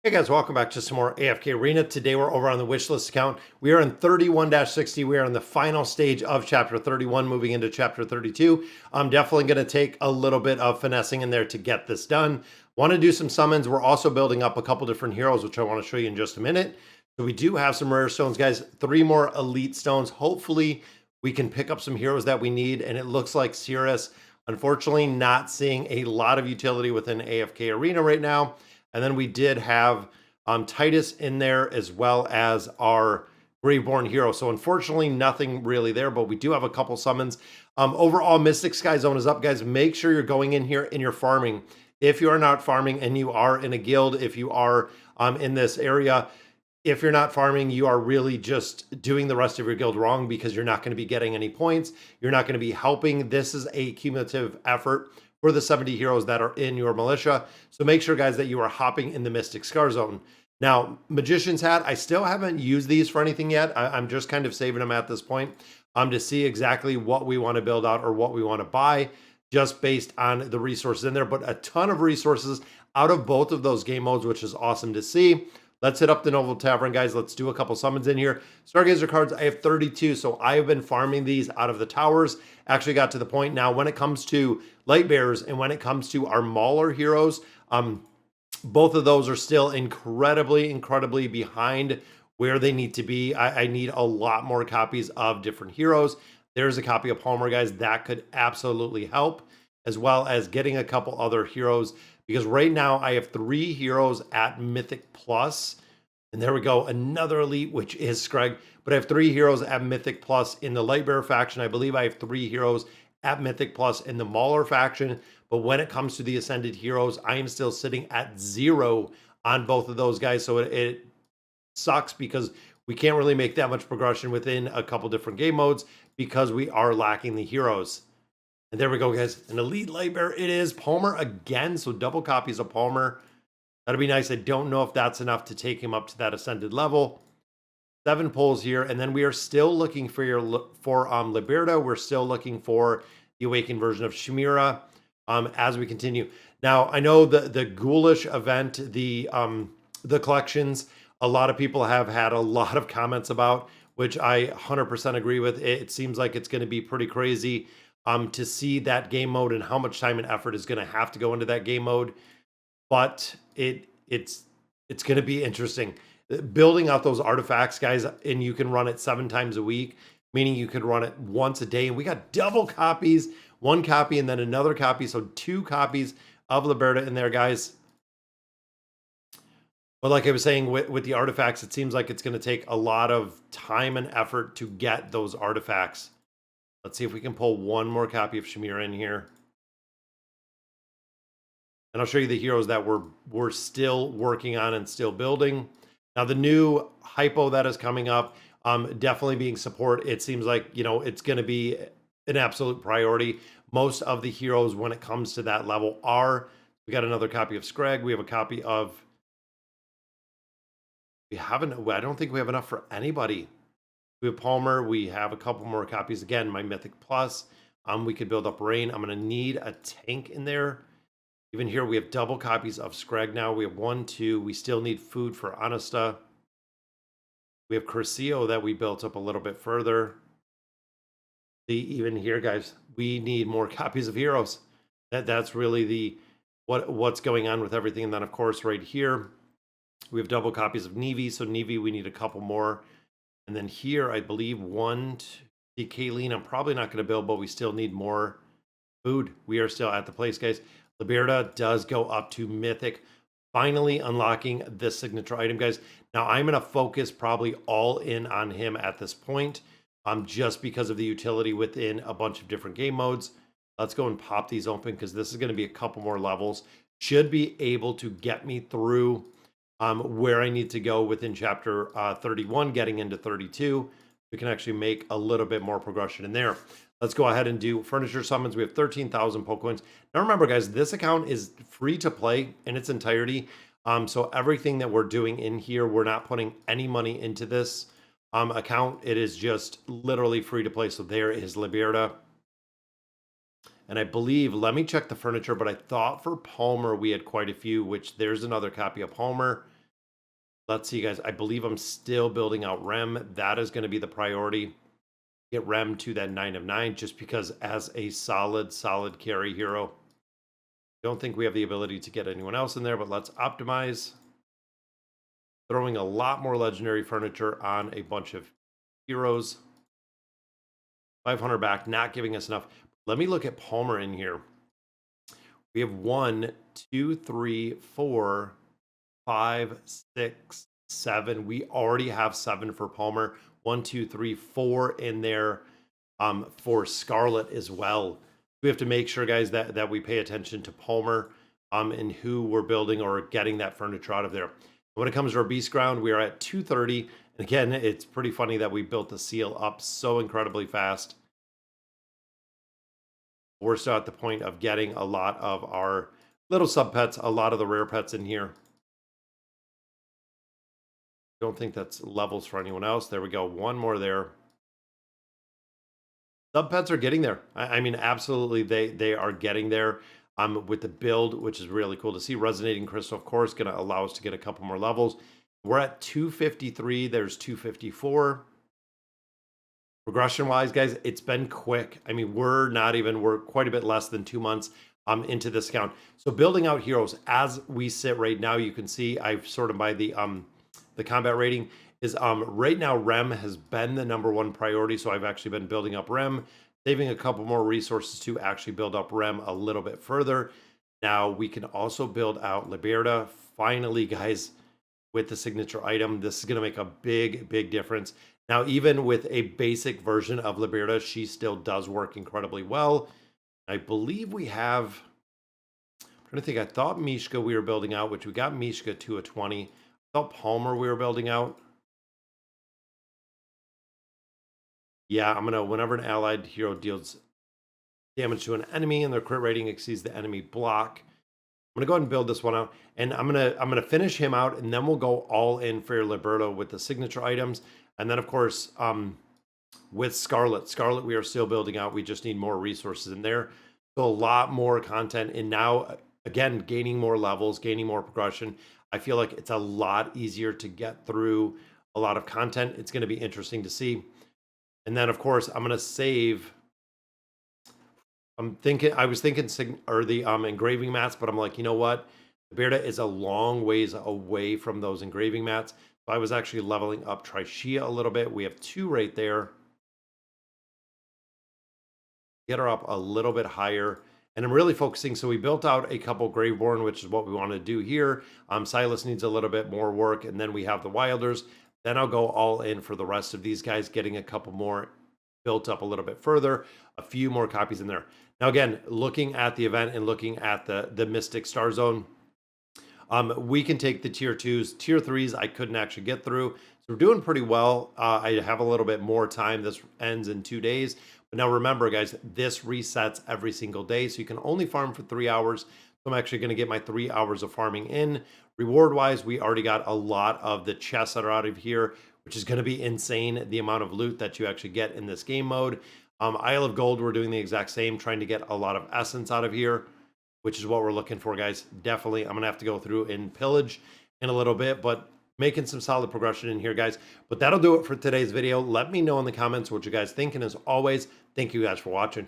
Hey guys, welcome back to some more AFK Arena. Today we're over on the wishlist account. We are in 31-60. We are in the final stage of chapter 31, moving into chapter 32. I'm definitely going to take a little bit of finessing in there to get this done. Want to do some summons. We're also building up a couple different heroes, which I want to show you in just a minute. So we do have some rare stones, guys. 3 more elite stones. Hopefully we can pick up some heroes that we need. And it looks like Cirrus, unfortunately, not seeing a lot of utility within AFK Arena right now. And then we did have Titus in there as well as our Graveborn hero. So unfortunately, nothing really there, but we do have a couple summons. Overall, Mystic Sky Zone is up, guys. Make sure you're going in here and you're farming. If you are not farming and you are in a guild, if you are in this area, if you're not farming, you are really just doing the rest of your guild wrong because you're not going to be getting any points. You're not going to be helping. This is a cumulative effort for the 70 heroes that are in your militia. So make sure, guys, that you are hopping in the Mystic Scar Zone. Now, Magician's Hat, I still haven't used these for anything yet. I'm just kind of saving them at this point to see exactly what we want to build out or what we want to buy just based on the resources in there. But a ton of resources out of both of those game modes, which is awesome to see. Let's hit up the Noble Tavern, guys. Let's do a couple summons in here. Stargazer cards, I have 32, so I have been farming these out of the towers. Actually got to the point now when it comes to Light Bearers and when it comes to our Mauler heroes, both of those are still incredibly behind where they need to be. I need a lot more copies of different heroes. There's a copy of Palmer, guys. That could absolutely help, as well as getting a couple other heroes, because right now I have 3 heroes at Mythic Plus. And there we go, another elite, which is Screg. But I have 3 heroes at Mythic Plus in the Lightbearer faction. I believe I have 3 heroes at Mythic Plus in the Mauler faction. But when it comes to the Ascended heroes, I am still sitting at 0 on both of those guys. So it sucks because we can't really make that much progression within a couple different game modes because we are lacking the heroes. And there we go, guys. An elite Lightbearer it is. Palmer again, so double copies of Palmer. That'd be nice. I don't know if that's enough to take him up to that Ascended level. 7 pulls here, and then we are still looking for Liberta. We're still looking for the Awakened version of Shemira as we continue. Now, I know the Ghoulish event, the collections, a lot of people have had a lot of comments about, which I 100% agree with. It seems like it's going to be pretty crazy to see that game mode and how much time and effort is going to have to go into that game mode. But it's going to be interesting. Building out those artifacts, guys, and you can run it 7 times a week, meaning you could run it once a day. And we got double copies, 1 copy and then another copy. So 2 copies of Liberta in there, guys. But like I was saying, with the artifacts, it seems like it's going to take a lot of time and effort to get those artifacts. Let's see if we can pull 1 more copy of Shemira in here. And I'll show you the heroes that we're still working on and still building. Now, the new hypo that is coming up, definitely being support. It seems like, it's going to be an absolute priority. Most of the heroes, when it comes to that level, we got another copy of Screg. We have a copy of, I don't think we have enough for anybody. We have Palmer. We have a couple more copies. Again, my Mythic Plus. We could build up Rain. I'm going to need a tank in there. Even here, we have double copies of Screg now. We have 1, 2. We still need food for Anasta. We have Curcio that we built up a little bit further. See, even here, guys, we need more copies of heroes. That's really what's going on with everything. And then, of course, right here, we have double copies of Nevi. So Nevi, we need a couple more. And then here, I believe 1 to Kayleen. I'm probably not going to build, but we still need more food. We are still at the place, guys. Liberta does go up to Mythic, finally unlocking this signature item, guys. Now, I'm going to focus probably all in on him at this point, just because of the utility within a bunch of different game modes. Let's go and pop these open because this is going to be a couple more levels. Should be able to get me through where I need to go within chapter 31, getting into 32. We can actually make a little bit more progression in there. Let's go ahead and do furniture summons. We have 13,000 Pokecoins. Now remember, guys, this account is free to play in its entirety. So everything that we're doing in here, we're not putting any money into this account. It is just literally free to play. So there is Liberta. And I believe, let me check the furniture, but I thought for Palmer we had quite a few, which there's another copy of Palmer. Let's see, guys. I believe I'm still building out Rem. That is going to be the priority. Get Rem to that 9 of 9, just because as a solid carry hero, don't think we have the ability to get anyone else in there, but let's optimize. Throwing a lot more legendary furniture on a bunch of heroes. 500 back, not giving us enough. Let me look at Palmer in here. We have 1, 2, 3, 4, 5, 6, 7. We already have 7 for Palmer. 1, 2, 3, 4 in there for Scarlet as well. We have to make sure, guys, that we pay attention to Palmer and who we're building or getting that furniture out of there. When it comes to our beast ground, we are at 230. And again, it's pretty funny that we built the seal up so incredibly fast. We're still at the point of getting a lot of our little sub pets, a lot of the rare pets in here. Don't think that's levels for anyone else. There we go. One more there. Sub pets are getting there. I mean, absolutely, they are getting there. With the build, which is really cool to see. Resonating Crystal, of course, going to allow us to get a couple more levels. We're at 253. There's 254. Progression-wise, guys, it's been quick. I mean, we're quite a bit less than 2 months into this account. So building out heroes as we sit right now, you can see I've sorted by the combat rating is right now Rem has been the #1 priority. So I've actually been building up Rem, saving a couple more resources to actually build up Rem a little bit further. Now we can also build out Liberta. Finally, guys, with the signature item, this is going to make a big difference. Now, even with a basic version of Liberta, she still does work incredibly well. I believe we have, I'm trying to think, I thought Mishka we were building out, which we got Mishka to a 20. I thought Palmer we were building out. Yeah, I'm gonna, whenever an allied hero deals damage to an enemy and their crit rating exceeds the enemy block, I'm gonna go ahead and build this one out, and I'm gonna finish him out, and then we'll go all in for Liberta with the signature items, and then of course with Scarlet we are still building out. We just need more resources in there, so a lot more content, and now again gaining more levels, gaining more progression. I feel like it's a lot easier to get through a lot of content. It's going to be interesting to see. And then, of course, I'm going to save. I was thinking the engraving mats, but I'm like, you know what? Liberta is a long ways away from those engraving mats. So I was actually leveling up Trishia a little bit. We have 2 right there. Get her up a little bit higher. And I'm really focusing. So we built out a couple Graveborn, which is what we want to do here. Silas needs a little bit more work. And then we have the Wilders. Then I'll go all in for the rest of these guys, getting a couple more built up a little bit further, a few more copies in there. Now, again, looking at the event and looking at the Mystic Star Zone, we can take the tier 2s. Tier 3s, I couldn't actually get through. So we're doing pretty well. I have a little bit more time. This ends in 2 days. But now remember, guys, this resets every single day. So you can only farm for 3 hours. So I'm actually going to get my 3 hours of farming in. Reward-wise, we already got a lot of the chests that are out of here, which is going to be insane, the amount of loot that you actually get in this game mode. Isle of Gold, we're doing the exact same, trying to get a lot of essence out of here, which is what we're looking for, guys. Definitely, I'm going to have to go through and pillage in a little bit, but making some solid progression in here, guys. But that'll do it for today's video. Let me know in the comments what you guys think, and as always, thank you guys for watching.